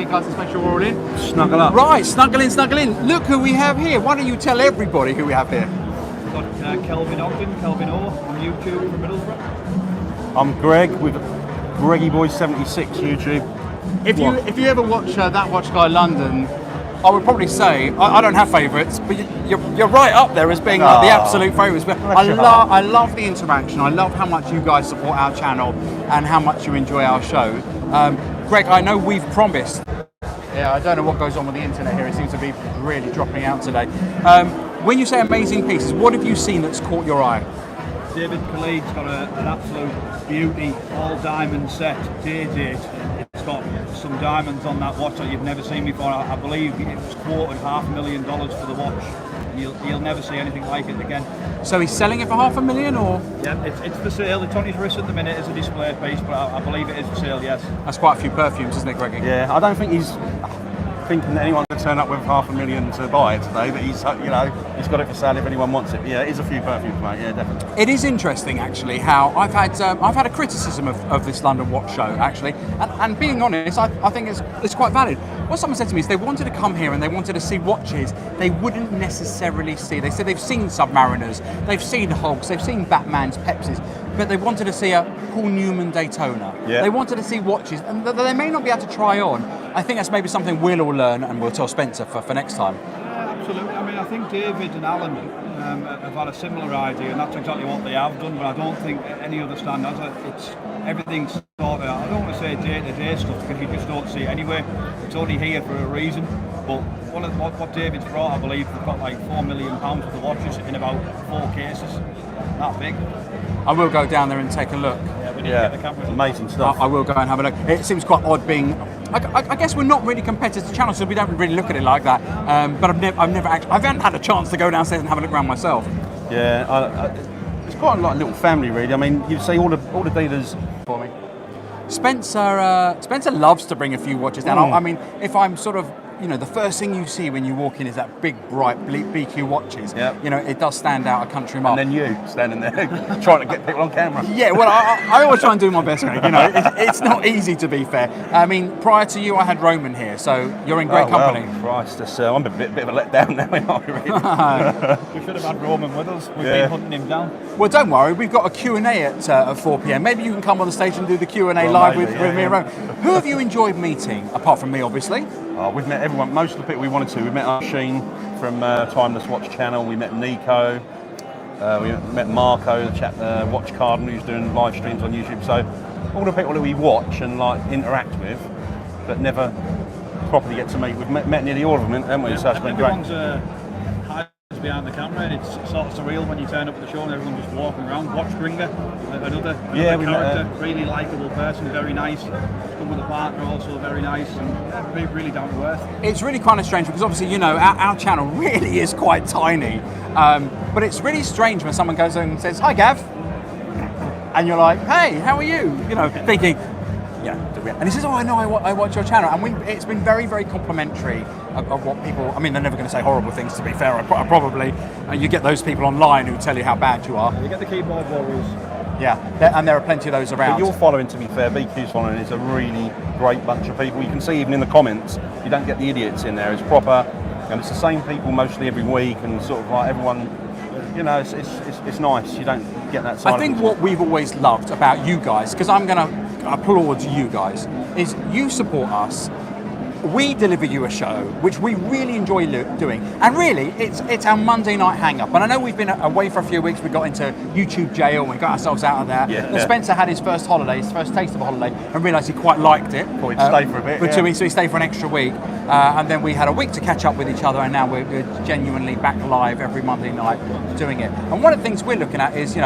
here, guys, especially we're all in. Snuggle up. Right, snuggle in, snuggle in. Look who we have here. Why don't you tell everybody who we have here? We've got Kelvin Ogden, Kelvin O on YouTube from Middlesbrough. I'm Greg with Greggy Boy 76 YouTube. If you ever watch That Watch Guy London, I would probably say I don't have favourites, but you're right up there as being like the absolute favourites. But I love the interaction. I love how much you guys support our channel and how much you enjoy our show. Greg, I know we've promised. Yeah, I don't know what goes on with the internet here. It seems to be really dropping out today. When you say amazing pieces, what have you seen that's caught your eye? David Khalid's got an absolute beauty, all diamond set, day. It's got some diamonds on that watch that you've never seen before. I believe it was quoted $500,000 for the watch. You'll never see anything like it again. So he's selling it for $500,000, or? Yeah, it's for sale. It's on his wrist at the minute as a display piece, but I believe it is for sale, yes. That's quite a few perfumes, isn't it, Greggy? Yeah, I don't think he's thinking that anyone's going to turn up with $500,000 to buy it today, but he's got it for sale if anyone wants it. But yeah, it is a few perfumes, mate. Yeah, definitely. It is interesting, actually, how I've had a criticism of this London Watch Show, actually, and being honest, I think it's quite valid. What someone said to me is they wanted to come here and they wanted to see watches they wouldn't necessarily see. They said they've seen Submariners, they've seen Hogs, they've seen Batman's, Pepsis, but they wanted to see a Paul Newman Daytona. Yeah. They wanted to see watches and that they may not be able to try on. I think that's maybe something we'll all learn and we'll tell Spencer for next time. Yeah, absolutely. I mean, I think David and Alan have had a similar idea, and that's exactly what they have done, but I don't think any other stand has it. It's everything's sort of, I don't want to say day-to-day stuff because you just don't see it anyway. It's only here for a reason. But what David's brought, I believe, we've got like £4 million worth of watches in about 4 cases. That big. I will go down there and take a look. Yeah, we need to get the cameras. Amazing stuff. I will go and have a look. It seems quite odd being. I guess we're not really competitor channels, so we don't really look at it like that. But I haven't had a chance to go downstairs and have a look around myself. Yeah, it's quite like a little family, really. I mean, you see all the dealers for me. Spencer loves to bring a few watches down. I mean, if I'm sort of, the first thing you see when you walk in is that big, bright BQ watches. Yep. It does stand out a country mile. And then you standing there trying to get people on camera. Yeah, well, I always try and do my best, Greg. It's not easy, to be fair. I mean, prior to you, I had Roman here, so you're in great company. Well, Christ, I'm a bit of a letdown now, aren't we, really? We should have had Roman with us. We've been hunting him down. Well, don't worry, we've got a Q&A at 4 p.m. Maybe you can come on the stage and do the Q&A live with me and Roman. Who have you enjoyed meeting, apart from me, obviously? We've met everyone, most of the people we wanted to. We met Sheen from Timeless Watch Channel, we met Nico, we met Marco, the chap, Watch Cardinal, who's doing live streams on YouTube. So all the people that we watch and interact with, but never properly get to meet. We've met nearly all of them, haven't we? Yeah, so it's been great. Behind the camera, and it's sort of surreal when you turn up at the show and everyone just walking around. Watch Bringer, another character, really likeable person, very nice. Come with a partner, also very nice, and really down to earth. It's really kind of strange because obviously, our channel really is quite tiny, but it's really strange when someone goes and says, "Hi, Gav," and you're like, "Hey, how are you?" Thinking. Yeah, and he says, "Oh, I know, I watch your channel," and it's been very, very complimentary of what people. I mean, they're never going to say horrible things. To be fair, probably. You get those people online who tell you how bad you are. You get the keyboard warriors. Yeah, and there are plenty of those around. But your following, to be fair, BQ's following is a really great bunch of people. You can see even in the comments, you don't get the idiots in there. It's proper, and it's the same people mostly every week, and sort of like everyone. It's nice. You don't get that side. I think what we've always loved about you guys, because I'm going to applaud you guys, is you support us. We deliver you a show which we really enjoy doing, and really it's our Monday night hang up. And I know we've been away for a few weeks. We got into YouTube jail and we got ourselves out of there. Yeah. And Spencer had his first taste of a holiday, and realised he quite liked it. Thought he'd stay for a bit. For 2 weeks, so he stayed for an extra week, and then we had a week to catch up with each other, and now we're genuinely back live every Monday night doing it. And one of the things we're looking at is,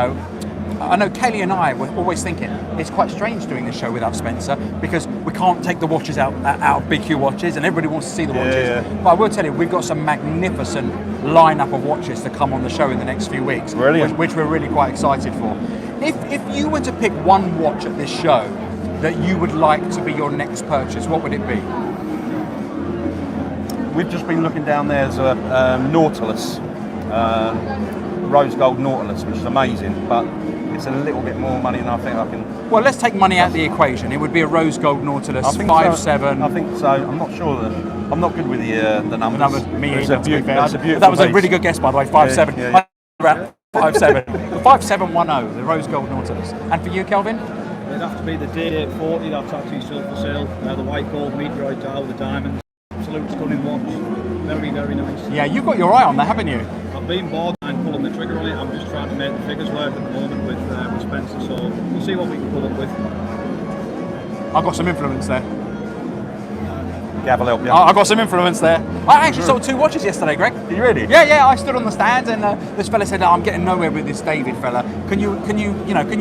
I know Kelly and I were always thinking it's quite strange doing this show without Spencer because we can't take the watches out of BQ watches and everybody wants to see the watches. Yeah. But I will tell you, we've got some magnificent lineup of watches to come on the show in the next few weeks. Brilliant. Which we're really quite excited for. If you were to pick one watch at this show that you would like to be your next purchase, what would it be? We've just been looking down there as a Nautilus, rose gold Nautilus, which is amazing, but it's a little bit more money than I think I can. Well, let's take money out of the equation. It would be a rose gold Nautilus, I think 5.7. I think so. I'm not sure that. I'm not good with the numbers. Me It's either, a to be fair. It's a beautiful That was a piece. really good guess, by the way, 5.7. Yeah, yeah. 5.7. The 5710, the rose gold Nautilus. And for you, Kelvin? It'd have to be the D840 that's actually still for sale. The white gold meteorite dial with the diamonds. Absolute stunning watch. Very, very nice. Yeah, you've got your eye on that, haven't you? I've been bored and pulling the trigger on it. I'm just trying to make the figures work at the moment with Spencer, so we'll see what we can pull up with. I've got some influence there. Gav will help you. I got some influence there. I actually sold 2 watches yesterday, Greg. Did you really? Yeah. I stood on the stand and this fella said, I'm getting nowhere with this David fella. Can you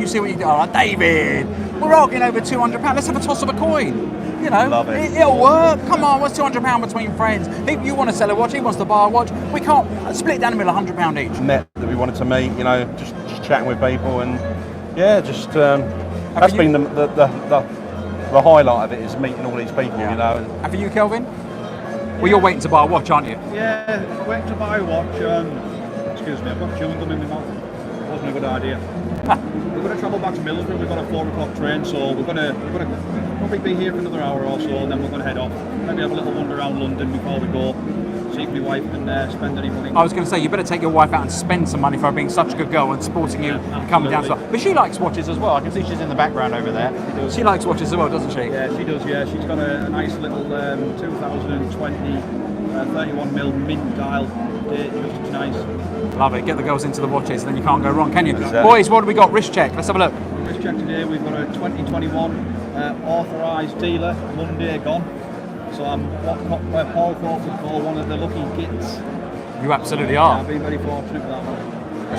see what you do? I'm like, David, we're arguing over £200. Let's have a toss of a coin. You know, Love it. It'll work. Come on, what's £200 between friends? You want to sell a watch, he wants to buy a watch. We can't split it down the middle, £100 each. Met that we wanted to meet. You know, just chatting with people and yeah, just that's been the highlight of it is meeting all these people. Yeah. You know. And for you, Kelvin? Well, you're waiting to buy a watch, aren't you? Yeah, waiting to buy a watch. Excuse me, I've got chewing gum in my mouth. Wasn't a good idea. We're going to travel back to Middlesbrough. We've got a 4 o'clock train, so we're going to probably be here for another hour or so, and then we're going to head off. Maybe have a little wander around London before we go. See if my wife can spend any money. I was going to say, you better take your wife out and spend some money for her being such a good girl and supporting you and coming down. But she likes watches as well. I can see she's in the background over there. She likes watches as well, doesn't she? Yeah, she does. Yeah, she's got a nice little 2020 31mm mint dial. Just nice. Love it. Get the girls into the watches, and then you can't go wrong, can you? Exactly. Boys, what do we got? Wrist check. Let's have a look. Wrist check today. We've got a 2021 authorised dealer. Monday gone. So I'm what Paul thought would call one of the lucky gits. You absolutely Yeah, are. I've been very fortunate with that one.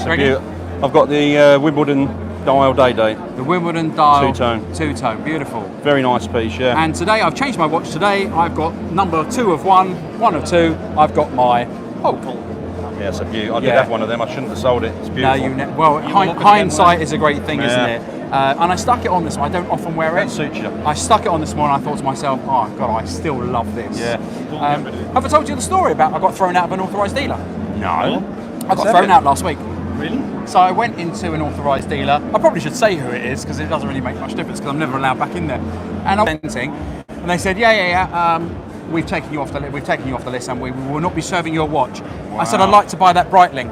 Greggy? I've got the Wimbledon dial day. The Wimbledon dial. Two-tone. Beautiful. Very nice piece, yeah. And today, I've changed my watch today. I've got number 2 of 1, 1 of 2. I've got my Opal. Yeah, it's a beauty. I did Yeah. have one of them. I shouldn't have sold it. It's No, beautiful. hindsight is a great thing, Yeah. isn't it? And I stuck it on this one. I don't often wear it. That suits you. I stuck it on this morning. I thought to myself, oh God, I still love this. Yeah. Have I told you the story about I got thrown out of an authorised dealer? No. I got thrown out last week. Really? So I went into an authorised dealer. I probably should say who it is because it doesn't really make much difference because I'm never allowed back in there. And I went in, and they said, we've taken you off the list, and we will not be serving your watch. Wow. I said, I'd like to buy that Breitling.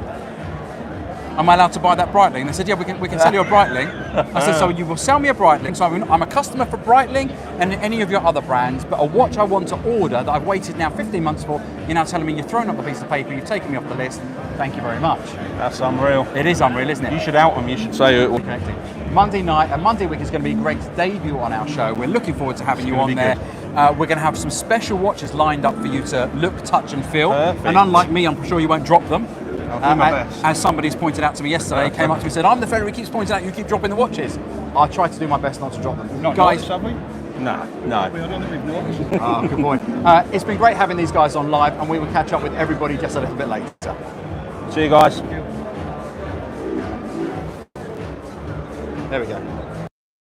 Am I allowed to buy that Breitling? They said, yeah, we can sell you a Breitling. I said, so you will sell me a Breitling. So I'm a customer for Breitling and any of your other brands, but a watch I want to order that I've waited now 15 months for, you're now telling me you're throwing up a piece of paper, you've taken me off the list. Thank you very much. That's unreal. It is unreal, isn't it? You should out them. You should say it. Connecting. Monday night and Monday week is going to be Greg's debut on our show. We're looking forward to having you gonna on be there. We're going to have some special watches lined up for you to look, touch and feel. Perfect. And unlike me, I'm sure you won't drop them. I'll do my best. As somebody's pointed out to me yesterday, came up to me and said, I'm the fella who keeps pointing out you keep dropping the watches. I try to do my best not to drop them. Not Guys, noticed, have we? No. I don't think we've noticed. good boy. It's been great having these guys on live, and we will catch up with everybody just a little bit later. See you guys. There we go.